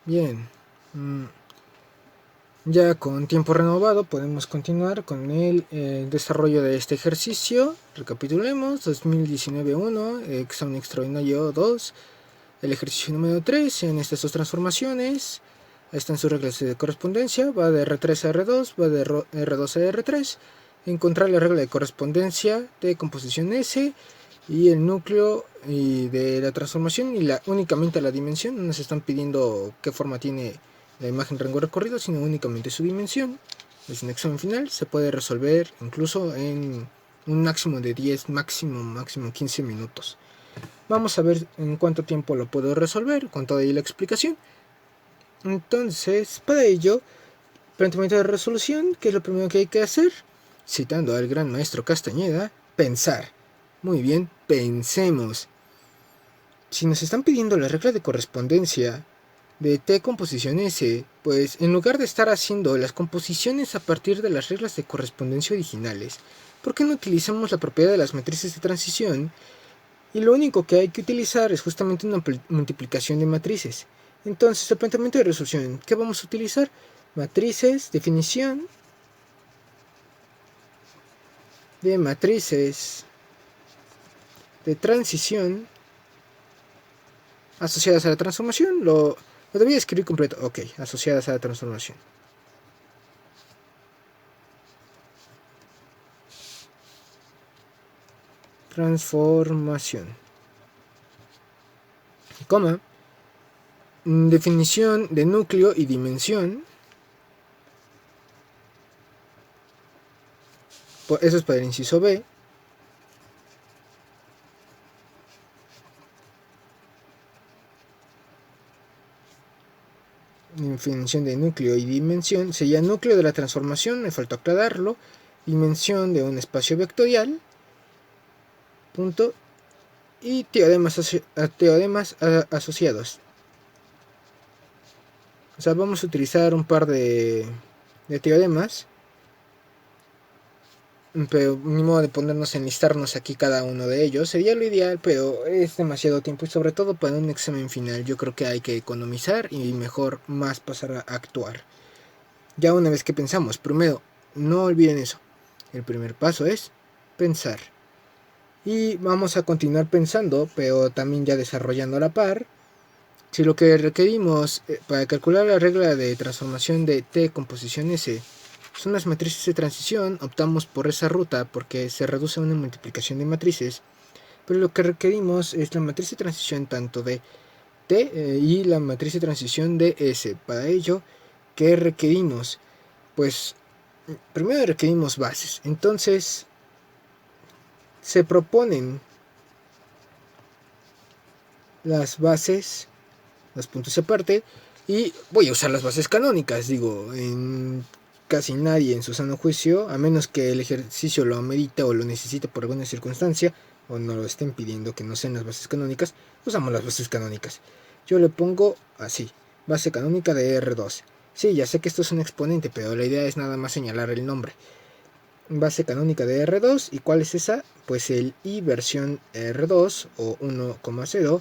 Bien. Ya con tiempo renovado podemos continuar con el desarrollo de este ejercicio. Recapitulemos: 2019-1, examen extraordinario 2, el ejercicio número 3 en estas dos transformaciones. Ahí están sus reglas de correspondencia, va de R3 a R2, va de R2 a R3. Encontrar la regla de correspondencia de composición S y el núcleo y de la transformación y únicamente la dimensión. No nos están pidiendo qué forma tiene la imagen rango recorrido, sino únicamente su dimensión. Es un examen final, se puede resolver incluso en un máximo de 10, máximo 15 minutos. Vamos a ver en cuánto tiempo lo puedo resolver con toda la explicación. Entonces, para ello, planteamiento de resolución, ¿qué es lo primero que hay que hacer? Citando al gran maestro Castañeda, pensar. Muy bien, pensemos. Si nos están pidiendo la regla de correspondencia de T composición S, pues en lugar de estar haciendo las composiciones a partir de las reglas de correspondencia originales, ¿por qué no utilizamos la propiedad de las matrices de transición? Y lo único que hay que utilizar es justamente una multiplicación de matrices. Entonces, el planteamiento de resolución, ¿qué vamos a utilizar? Matrices, definición de matrices de transición asociadas a la transformación. Lo debía escribir completo. Ok, asociadas a la transformación. Transformación. Coma. Definición de núcleo y dimensión. Eso es para el inciso B. Definición de núcleo y dimensión. Sería núcleo de la transformación, me faltó aclararlo. Dimensión de un espacio vectorial. Punto. Y teoremas asociados. O sea, vamos a utilizar un par de teoremas. Pero ni modo de ponernos a enlistarnos aquí cada uno de ellos. Sería lo ideal, pero es demasiado tiempo. Y sobre todo para un examen final, yo creo que hay que economizar y mejor más pasar a actuar. Ya una vez que pensamos, primero, no olviden eso. El primer paso es pensar. Y vamos a continuar pensando, pero también ya desarrollando a la par. Si lo que requerimos para calcular la regla de transformación de T composición S son las matrices de transición, optamos por esa ruta porque se reduce a una multiplicación de matrices, pero lo que requerimos es la matriz de transición tanto de T y la matriz de transición de S. Para ello, ¿qué requerimos? Pues primero requerimos bases. Entonces, se proponen las bases, los puntos aparte, y voy a usar las bases canónicas. Digo, en casi nadie en su sano juicio, a menos que el ejercicio lo amerite o lo necesite por alguna circunstancia, o no lo estén pidiendo que no sean las bases canónicas, usamos las bases canónicas. Yo le pongo así, base canónica de R2. Sí, ya sé que esto es un exponente, pero la idea es nada más señalar el nombre. Base canónica de R2, ¿y cuál es esa? Pues el I versión R2 o 1,0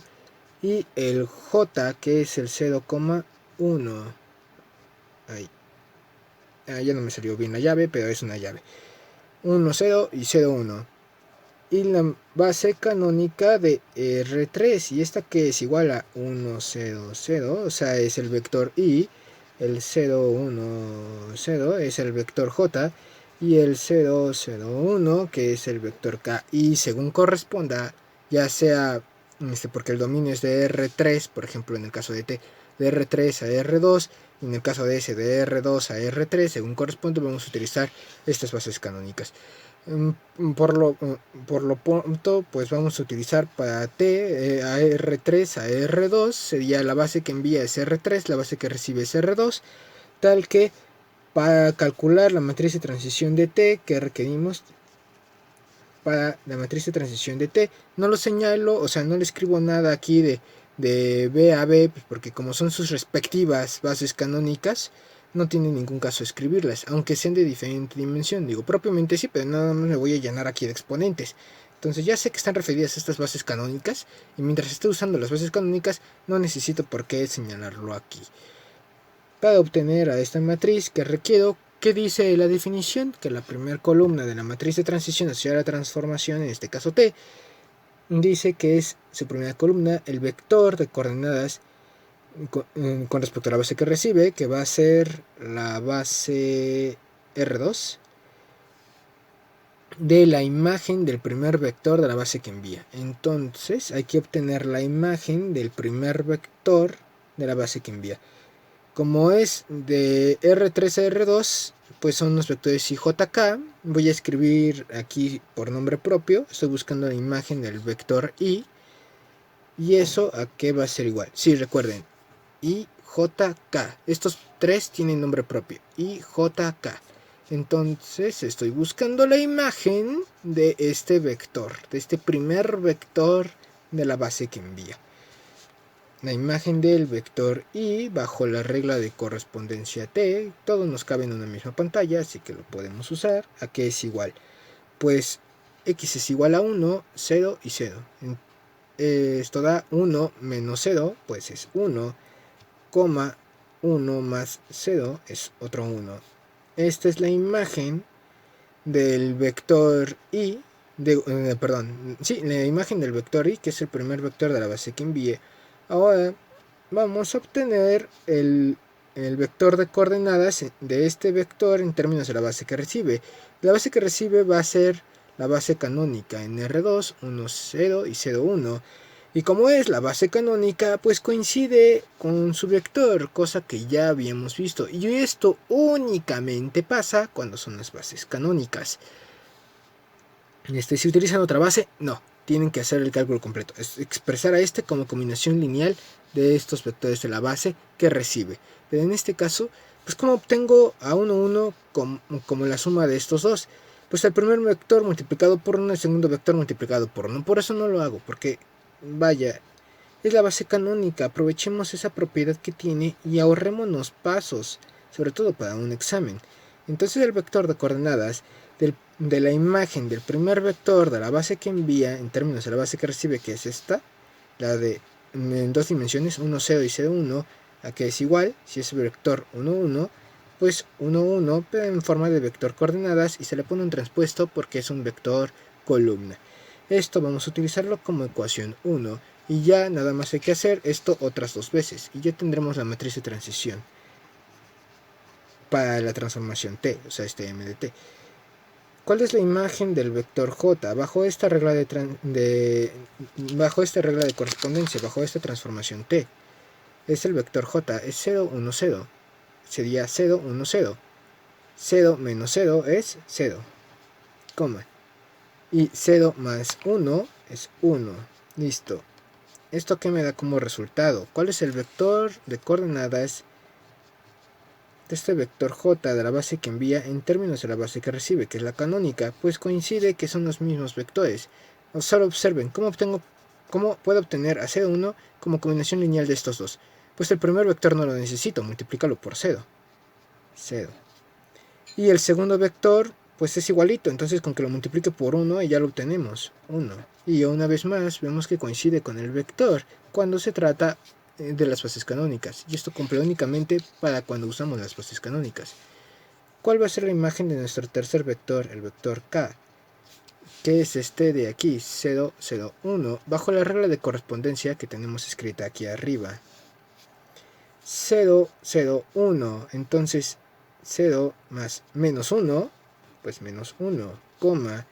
y el J, que es el 0,1. Ahí. Ya no me salió bien la llave, pero es una llave. 1, 0 y 0, 1. Y la base canónica de R3, y esta que es igual a 1, 0, 0, o sea, es el vector I, el 0, 1, 0 es el vector J, y el 0, 0, 1, que es el vector K, y según corresponda, ya sea, porque el dominio es de R3, por ejemplo, en el caso de T, de R3 a R2, y en el caso de S, de R2 a R3, según corresponde, vamos a utilizar estas bases canónicas. Por lo pronto, pues vamos a utilizar para T a R3 a R2, sería la base que envía es R3, la base que recibe es R2, tal que para calcular la matriz de transición de T que requerimos para la matriz de transición de T, no lo señalo, o sea, no le escribo nada aquí de B a B, pues porque como son sus respectivas bases canónicas, no tiene ningún caso escribirlas, aunque sean de diferente dimensión. Digo, propiamente sí, pero nada más me voy a llenar aquí de exponentes. Entonces ya sé que están referidas a estas bases canónicas, y mientras esté usando las bases canónicas no necesito por qué señalarlo aquí. Para obtener a esta matriz que requiero, ¿qué dice la definición? Que la primera columna de la matriz de transición hacia la transformación, en este caso T, dice que es su primera columna el vector de coordenadas con respecto a la base que recibe, que va a ser la base R2, de la imagen del primer vector de la base que envía. Entonces hay que obtener la imagen del primer vector de la base que envía. Como es de R3 a R2, pues son los vectores IJK. Voy a escribir aquí por nombre propio. Estoy buscando la imagen del vector I. ¿Y eso a qué va a ser igual? Sí, recuerden, IJK. Estos tres tienen nombre propio, IJK. Entonces estoy buscando la imagen de este vector, de este primer vector de la base que envía. La imagen del vector I bajo la regla de correspondencia T, todo nos cabe en una misma pantalla, así que lo podemos usar. ¿A qué es igual? Pues X es igual a 1, 0 y 0. Esto da 1 menos 0, pues es 1, 1 más 0 es otro 1. Esta es la imagen del vector I, la imagen del vector I, que es el primer vector de la base que envíe. Ahora vamos a obtener el vector de coordenadas de este vector en términos de la base que recibe. La base que recibe va a ser la base canónica en R2, 1, 0 y 0, 1. Y como es la base canónica, pues coincide con su vector, cosa que ya habíamos visto. Y esto únicamente pasa cuando son las bases canónicas. Si utilizan otra base, no. Tienen que hacer el cálculo completo. Es expresar a este como combinación lineal de estos vectores de la base que recibe. Pero en este caso, pues ¿cómo obtengo a 1, 1 como la suma de estos dos? Pues el primer vector multiplicado por 1, el segundo vector multiplicado por 1. Por eso no lo hago, porque vaya, es la base canónica. Aprovechemos esa propiedad que tiene y ahorrémonos pasos, sobre todo para un examen. Entonces el vector de coordenadas de la imagen del primer vector de la base que envía en términos de la base que recibe, que es esta, la de en dos dimensiones, 1, 0 y 0, 1, a que es igual, si es vector 1, 1, pues 1, 1, pero en forma de vector coordenadas, y se le pone un transpuesto porque es un vector columna. Esto vamos a utilizarlo como ecuación 1, y ya nada más hay que hacer esto otras dos veces, y ya tendremos la matriz de transición para la transformación T, o sea, este M de T. ¿Cuál es la imagen del vector J? Bajo esta regla de correspondencia, bajo esta transformación T, es el vector J, es 0, 1, 0. Sería 0, 1, 0. 0 menos 0 es 0, coma. Y 0 más 1 es 1. Listo. ¿Esto qué me da como resultado? ¿Cuál es el vector de coordenadas de este vector J de la base que envía en términos de la base que recibe, que es la canónica? Pues coincide que son los mismos vectores. Solo observen cómo puedo obtener a 0, 1 como combinación lineal de estos dos. Pues el primer vector no lo necesito, multiplícalo por 0. 0. Y el segundo vector pues es igualito, entonces con que lo multiplique por 1 ya lo obtenemos, 1. Y una vez más vemos que coincide con el vector cuando se trata de las bases canónicas, y esto cumple únicamente para cuando usamos las bases canónicas. ¿Cuál va a ser la imagen de nuestro tercer vector, el vector K? Que es este de aquí, 0, 0, 1, bajo la regla de correspondencia que tenemos escrita aquí arriba. 0, 0, 1, entonces 0 más menos 1, pues menos 1, coma,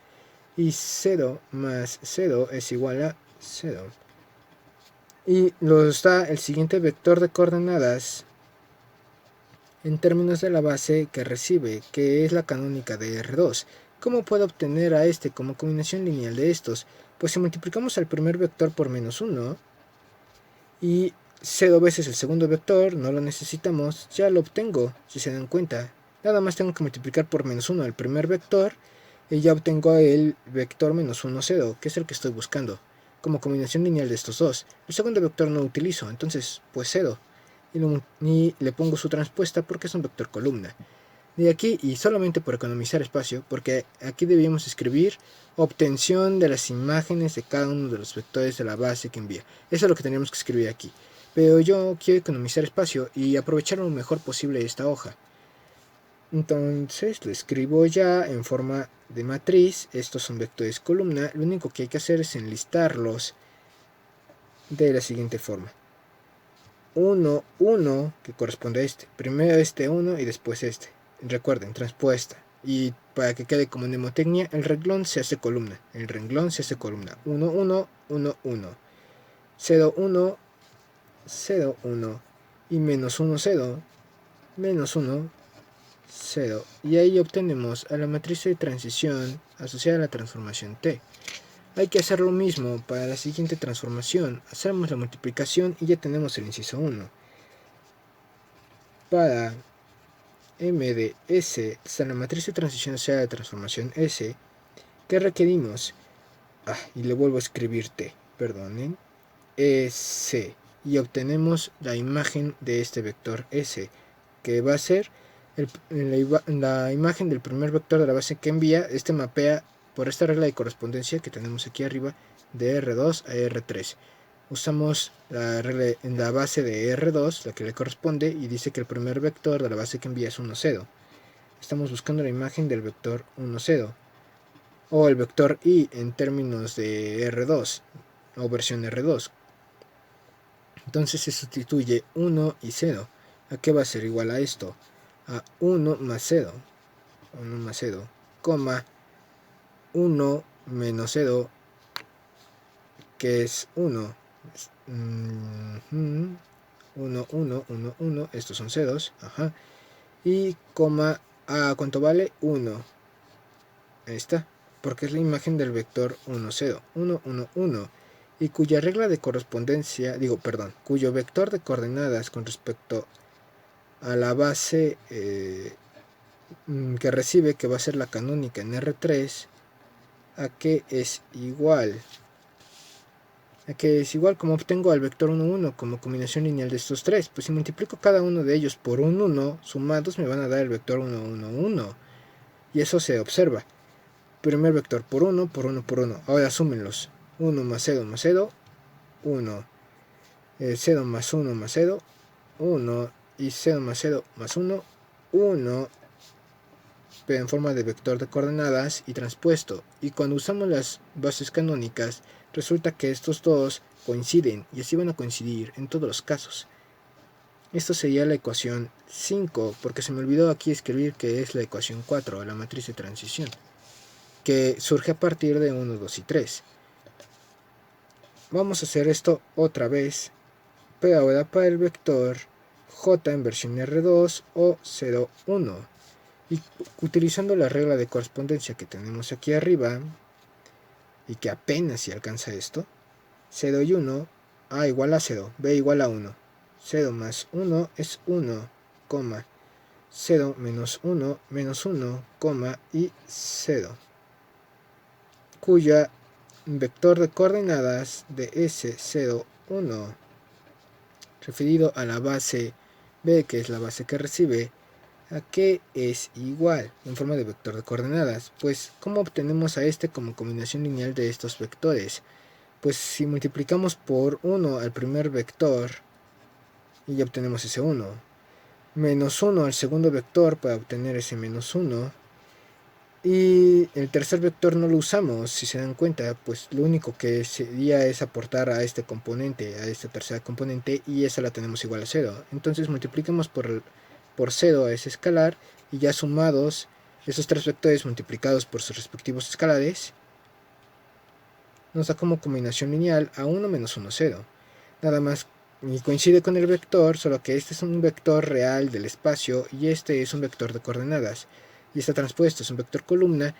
y 0 más 0 es igual a 0. Y nos da el siguiente vector de coordenadas en términos de la base que recibe, que es la canónica de R2. ¿Cómo puedo obtener a este como combinación lineal de estos? Pues si multiplicamos al primer vector por menos 1 y 0 veces el segundo vector, no lo necesitamos, ya lo obtengo, si se dan cuenta. Nada más tengo que multiplicar por menos 1 al primer vector y ya obtengo el vector menos 1, 0, que es el que estoy buscando, como combinación lineal de estos dos. El segundo vector no utilizo, entonces pues 0. Y le pongo su transpuesta porque es un vector columna. de aquí, y solamente por economizar espacio, porque aquí debíamos escribir obtención de las imágenes de cada uno de los vectores de la base que envía. Eso es lo que tenemos que escribir aquí. Pero yo quiero economizar espacio y aprovechar lo mejor posible esta hoja. Entonces lo escribo ya en forma de matriz. Estos son vectores columna. Lo único que hay que hacer es enlistarlos de la siguiente forma. 1, 1, que corresponde a este. Primero este 1 y después este. Recuerden, transpuesta. Y para que quede como mnemotecnia, el renglón se hace columna. El renglón se hace columna. 1, 1, 1, 1. 0, 1, 0, 1. Y menos 1, 0. Menos 1, 0. Y ahí obtenemos a la matriz de transición asociada a la transformación T. Hay que hacer lo mismo para la siguiente transformación. Hacemos la multiplicación y ya tenemos el inciso 1. Para M de S está la matriz de transición asociada a la transformación S. ¿Qué requerimos? Y le vuelvo a escribir T, perdonen. S. Y obtenemos la imagen de este vector S, que va a ser la imagen del primer vector de la base que envía. Este mapea por esta regla de correspondencia que tenemos aquí arriba de R2 a R3. Usamos la regla en la base de R2, la que le corresponde, y dice que el primer vector de la base que envía es 1, 0. Estamos buscando la imagen del vector 1, 0. O el vector I en términos de R2, o versión R2. Entonces se sustituye 1 y 0. ¿A qué va a ser igual a esto? A 1 más 0. 1 más 0, coma 1 menos 0, que es 1. 1, 1, 1, 1, estos son ceros, y coma, ¿cuánto vale? 1. Ahí está, porque es la imagen del vector 1, 0, 1, 1, 1, y cuya regla de correspondencia, cuyo vector de coordenadas con respecto a la base que recibe, que va a ser la canónica en R3, a que es igual. Como obtengo al vector 1, 1 como combinación lineal de estos tres. Pues si multiplico cada uno de ellos por un 1, sumados me van a dar el vector 1, 1, 1. Y eso se observa. Primer vector por 1, por 1, por 1. Ahora súmenlos. 1 más 0 más 0, 1. 0 más 1 más 0, 1. Y 0 más 0 más 1, 1. Pero en forma de vector de coordenadas y transpuesto. Y cuando usamos las bases canónicas, resulta que estos dos coinciden, y así van a coincidir en todos los casos. Esto sería la ecuación 5, porque se me olvidó aquí escribir que es la ecuación 4, la matriz de transición, que surge a partir de 1, 2 y 3. Vamos a hacer esto otra vez, pero ahora para el vector J en versión R2 o 0, 1. Y utilizando la regla de correspondencia que tenemos aquí arriba, y que apenas si alcanza esto, 0 y 1, A igual a 0, B igual a 1, 0 más 1 es 1, 0 menos 1, menos 1, y 0, cuya vector de coordenadas de S0, 1, referido a la base B, que es la base que recibe, a que es igual en forma de vector de coordenadas. Pues ¿cómo obtenemos a este como combinación lineal de estos vectores? Pues si multiplicamos por 1 al primer vector y ya obtenemos ese 1, menos 1 al segundo vector para obtener ese menos 1, y el tercer vector no lo usamos. Si se dan cuenta, pues lo único que sería es aportar a este componente, a esta tercera componente, y esa la tenemos igual a 0. Entonces multipliquemos por 0 a ese escalar, y ya sumados esos tres vectores multiplicados por sus respectivos escalares, nos da como combinación lineal a 1 menos 1, 0. Nada más, y coincide con el vector, solo que este es un vector real del espacio y este es un vector de coordenadas. Y está transpuesto, es un vector columna.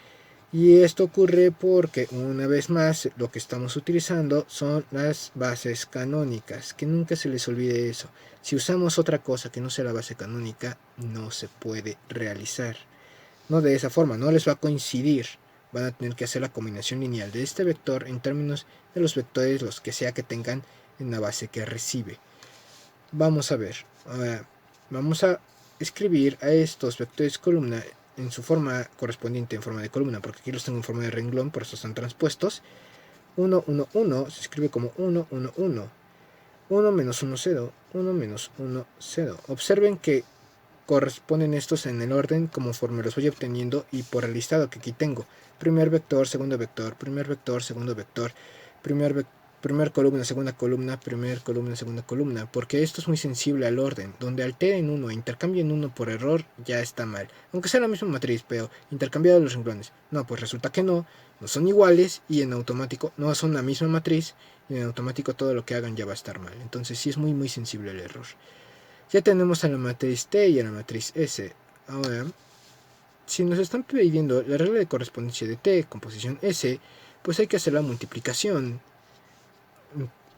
Y esto ocurre porque, una vez más, lo que estamos utilizando son las bases canónicas. Que nunca se les olvide eso. Si usamos otra cosa que no sea la base canónica, no se puede realizar. No de esa forma, no les va a coincidir. Van a tener que hacer la combinación lineal de este vector en términos de los vectores, los que sea que tengan en la base que recibe. Vamos a ver. Ahora, vamos a escribir a estos vectores columna en su forma correspondiente en forma de columna, porque aquí los tengo en forma de renglón, por eso están transpuestos. 1, 1, 1 se escribe como 1, 1, 1. 1 menos 1, 0. 1 menos 1, 0. Observen que corresponden estos en el orden conforme los voy obteniendo y por el listado que aquí tengo. Primer vector, segundo vector, primer vector, segundo vector, primer columna, segunda columna, primer columna, segunda columna, porque esto es muy sensible al orden. Donde alteren uno e intercambien uno por error, ya está mal. Aunque sea la misma matriz, pero intercambiado los renglones. No, pues resulta que no son iguales y en automático no son la misma matriz y en automático todo lo que hagan ya va a estar mal. Entonces sí es muy sensible al error. Ya tenemos a la matriz T y a la matriz S. Ahora, si nos están pidiendo la regla de correspondencia de T con posición S, pues hay que hacer la multiplicación.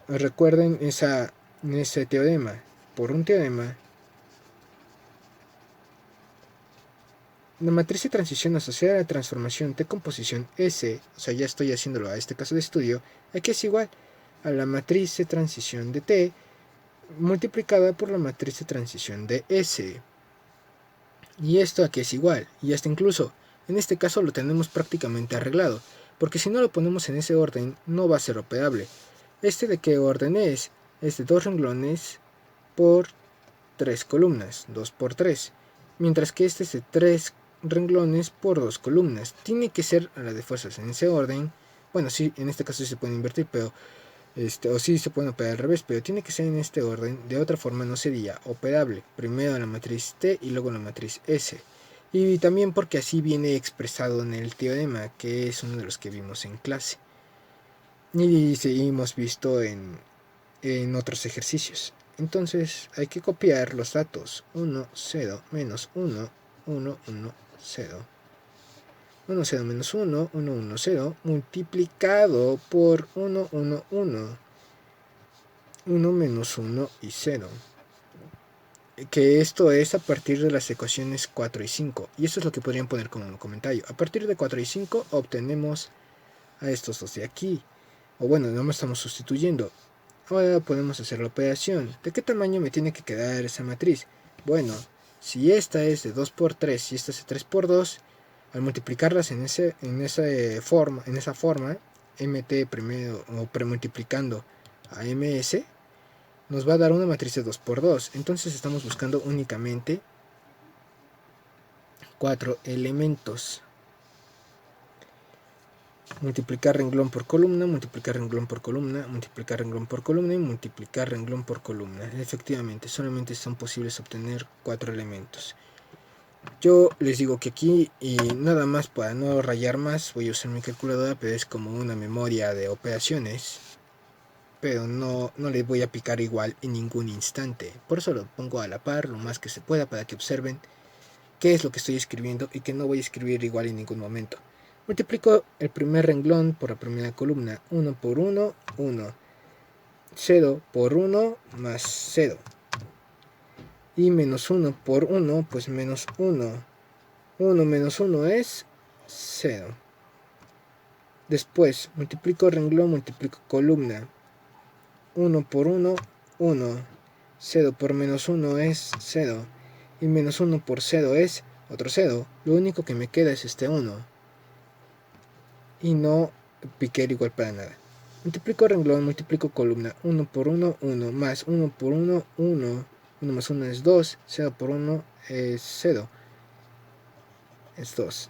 Recuerden ese teorema. Por un teorema, la matriz de transición asociada a la transformación T con posición S, o sea, ya estoy haciéndolo a este caso de estudio, aquí es igual a la matriz de transición de T multiplicada por la matriz de transición de S. Y esto aquí es igual, y hasta incluso, en este caso lo tenemos prácticamente arreglado, porque si no lo ponemos en ese orden, no va a ser operable. ¿Este de qué orden es? Es de 2 renglones por 3 columnas, 2 por 3, mientras que este es de 3 renglones por 2 columnas. Tiene que ser a la de fuerzas en ese orden. Bueno, sí, en este caso sí se puede invertir, pero o sí se puede operar al revés, pero tiene que ser en este orden, de otra forma no sería operable. Primero la matriz T y luego la matriz S. Y también porque así viene expresado en el teorema, que es uno de los que vimos en clase. Y hemos visto en otros ejercicios. Entonces hay que copiar los datos 1, 0, menos 1, 1, 1, 0. 1, 0 menos 1, 1, 1, 0, multiplicado por 1, 1, 1, 1 menos 1 y 0. Que esto es a partir de las ecuaciones 4 y 5. Y esto es lo que podrían poner como un comentario. A partir de 4 y 5 obtenemos a estos dos de aquí. O bueno, no me estamos sustituyendo. Ahora podemos hacer la operación. ¿De qué tamaño me tiene que quedar esa matriz? Bueno, si esta es de 2 por 3 y esta es de 3 por 2, al multiplicarlas en esa forma, mt primero o premultiplicando a ms, nos va a dar una matriz de 2 por 2. Entonces estamos buscando únicamente 4 elementos. Multiplicar renglón por columna, multiplicar renglón por columna, multiplicar renglón por columna y multiplicar renglón por columna. Efectivamente, solamente son posibles obtener 4 elementos. Yo les digo que aquí, y nada más para no rayar más, voy a usar mi calculadora, pero es como una memoria de operaciones. Pero no le voy a picar igual en ningún instante. Por eso lo pongo a la par lo más que se pueda para que observen qué es lo que estoy escribiendo y que no voy a escribir igual en ningún momento. Multiplico el primer renglón por la primera columna. 1 por 1, 1. 0 por 1 más 0. Y menos 1 por 1, pues menos 1. 1 menos 1 es 0. Después, multiplico renglón, multiplico columna. 1 por 1, 1. 0 por menos 1 es 0. Y menos 1 por 0 es otro 0. Lo único que me queda es este 1. Y no piqué igual para nada. Multiplico renglón, multiplico columna. 1 por 1, 1. Más 1 por 1, 1. 1 más 1 es 2. 0 por 1 es 0. Es 2.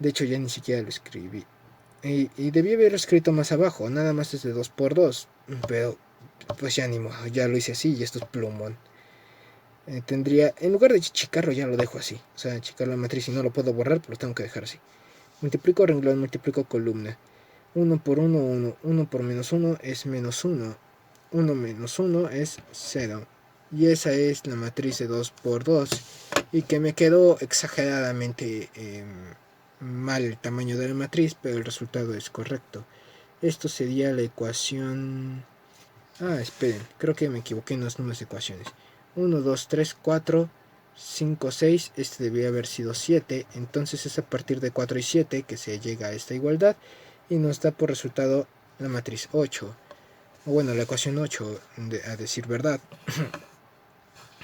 De hecho ya ni siquiera lo escribí. Y debí haberlo escrito más abajo. Nada más es de 2 por 2. Pero pues ya ni modo. Ya lo hice así y esto es plumón. Tendría, en lugar de achicarlo ya lo dejo así. O sea, achicar la matriz y no lo puedo borrar, pero lo tengo que dejar así. Multiplico renglón, multiplico columna. 1 por 1, 1. 1 por menos 1 es menos 1. 1 menos 1 es 0. Y esa es la matriz de 2 por 2. Y que me quedó exageradamente mal el tamaño de la matriz, pero el resultado es correcto. Esto sería la ecuación... esperen, creo que me equivoqué en los números de ecuaciones. 1, 2, 3, 4... 5, 6, este debería haber sido 7, entonces es a partir de 4 y 7 que se llega a esta igualdad y nos da por resultado la matriz 8, o bueno, la ecuación 8, a decir verdad.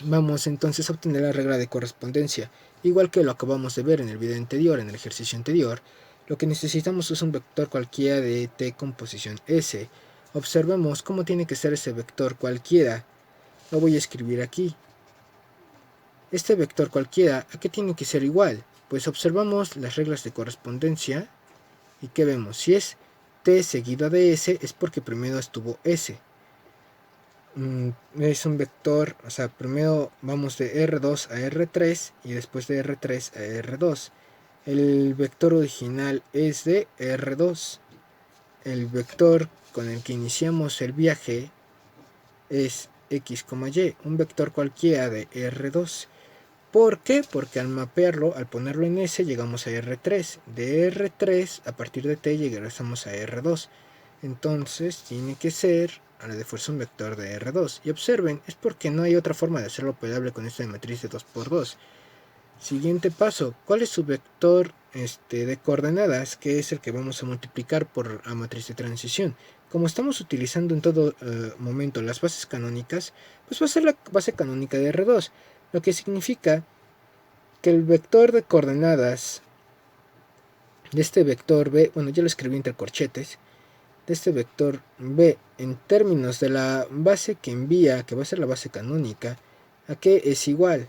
Vamos entonces a obtener la regla de correspondencia. Igual que lo acabamos de ver en el video anterior, en el ejercicio anterior, lo que necesitamos es un vector cualquiera de t con posición S. Observemos cómo tiene que ser ese vector cualquiera. Lo voy a escribir aquí. Este vector cualquiera, ¿a qué tiene que ser igual? Pues observamos las reglas de correspondencia y ¿qué vemos? Si es t seguido de S es porque primero estuvo S. Es un vector, o sea, primero vamos de R2 a R3 y después de R3 a R2. El vector original es de R2. El vector con el que iniciamos el viaje es X, Y, un vector cualquiera de R2. ¿Por qué? Porque al mapearlo, al ponerlo en S, llegamos a R3. De R3, a partir de T, regresamos a R2. Entonces, tiene que ser a la de fuerza un vector de R2. Y observen, es porque no hay otra forma de hacerlo operable con esta matriz de 2×2. Siguiente paso, ¿cuál es su vector de coordenadas? Que es el que vamos a multiplicar por la matriz de transición. Como estamos utilizando en todo momento las bases canónicas, pues va a ser la base canónica de R2. Lo que significa que el vector de coordenadas de este vector B, bueno, ya lo escribí entre corchetes, de este vector B en términos de la base que envía, que va a ser la base canónica, ¿a qué es igual?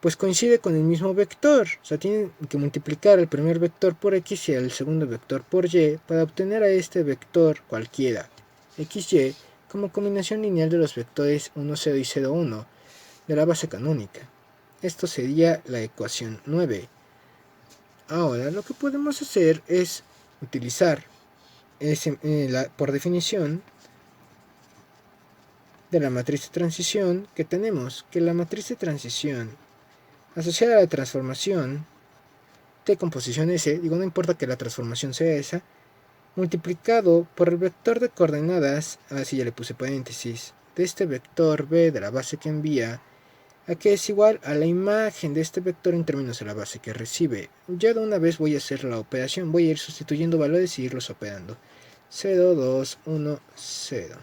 Pues coincide con el mismo vector, o sea, tienen que multiplicar el primer vector por X y el segundo vector por Y para obtener a este vector cualquiera, XY, como combinación lineal de los vectores 1, 0 y 0, 1 de la base canónica. Esto sería la ecuación 9. Ahora lo que podemos hacer es utilizar por definición de la matriz de transición que tenemos, que la matriz de transición asociada a la transformación t con posición S, digo, no importa que la transformación sea esa, multiplicado por el vector de coordenadas, así ya le puse paréntesis, de este vector B de la base que envía, a que es igual a la imagen de este vector en términos de la base que recibe. Ya de una vez voy a hacer la operación, voy a ir sustituyendo valores y irlos operando. 0, 2, 1, 0.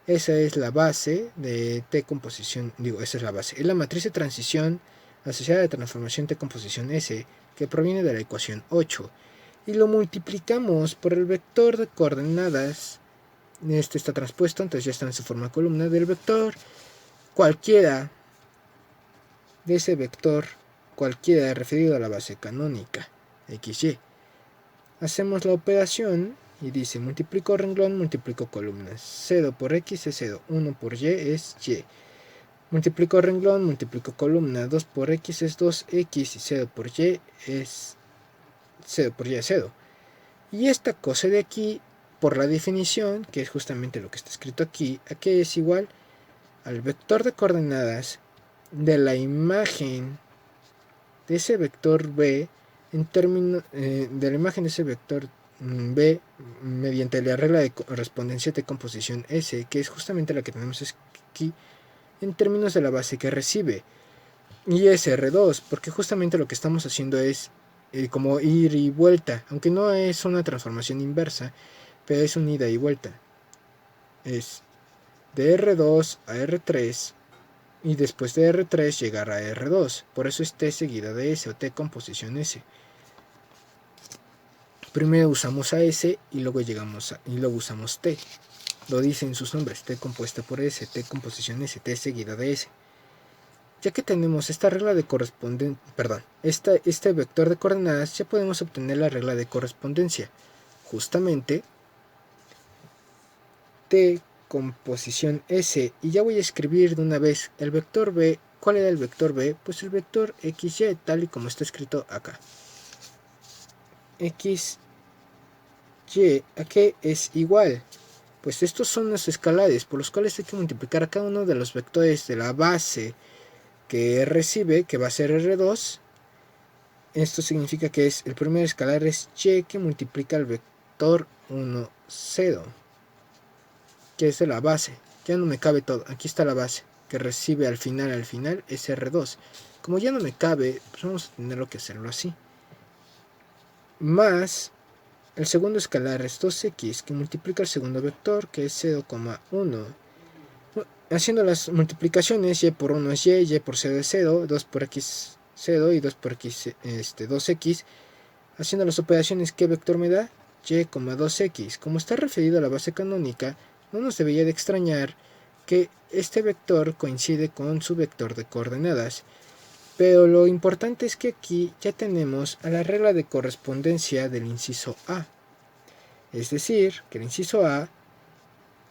Esa es la base de T composición, digo, esa es la base. Es la matriz de transición asociada a transformación T composición S, que proviene de la ecuación 8. Y lo multiplicamos por el vector de coordenadas. Este está transpuesto, entonces ya está en su forma columna del vector cualquiera de ese vector cualquiera referido a la base canónica, XY. Hacemos la operación y dice multiplico renglón, multiplico columnas. 0 por X es 0, 1 por Y es Y. Multiplico renglón, multiplico columna. 2 por X es 2X y 0 por Y es 0 por Y es 0. Y esta cosa de aquí, por la definición, que es justamente lo que está escrito aquí, ¿a qué es igual? Al vector de coordenadas de la imagen de ese vector B en términos de la imagen de ese vector B mediante la regla de correspondencia de composición S, que es justamente la que tenemos aquí en términos de la base que recibe, y es R2, porque justamente lo que estamos haciendo es como ir y vuelta, aunque no es una transformación inversa, pero es un ida y vuelta. Es de R2 a R3 y después de R3 llegar a R2, por eso es T seguida de S o T composición S. Primero usamos a S y luego usamos T. Lo dicen sus nombres, T compuesta por S, T composición S, T seguida de S. Ya que tenemos esta regla de correspondencia, este vector de coordenadas, ya podemos obtener la regla de correspondencia. Justamente T composición S, y ya voy a escribir de una vez el vector B. ¿Cuál era el vector B? Pues el vector XY, tal y como está escrito acá. XY, ¿a qué es igual? Pues estos son los escalares por los cuales hay que multiplicar a cada uno de los vectores de la base que recibe, que va a ser R2. Esto significa que el primer escalar es Y, que multiplica el vector 1, 0, que es de la base. Ya no me cabe todo, aquí está la base, que recibe al final es R2. Como ya no me cabe, pues vamos a tener que hacerlo así. Más el segundo escalar es 2x, que multiplica el segundo vector, que es 0,1. haciendo las multiplicaciones, y por 1 es y por 0 es 0, 2 por x 0 y 2 por x 2x, haciendo las operaciones, ¿qué vector me da? Y, 2x. Como está referido a la base canónica, no nos debería de extrañar que este vector coincide con su vector de coordenadas. Pero lo importante es que aquí ya tenemos a la regla de correspondencia del inciso A. Es decir, que el inciso A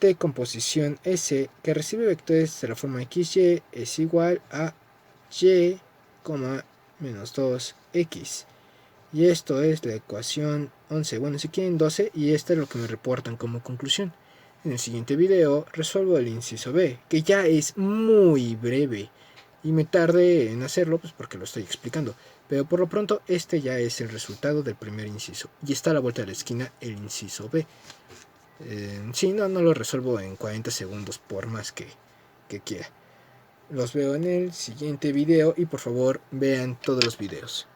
de composición S que recibe vectores de la forma XY es igual a Y, menos 2x. Y esto es la ecuación 11, bueno, si quieren 12, y esto es lo que me reportan como conclusión. En el siguiente video resuelvo el inciso B, que ya es muy breve, y me tardé en hacerlo pues porque lo estoy explicando. Pero por lo pronto este ya es el resultado del primer inciso, y está a la vuelta de la esquina el inciso B. Si no lo resuelvo en 40 segundos por más que quiera. Los veo en el siguiente video y por favor vean todos los videos.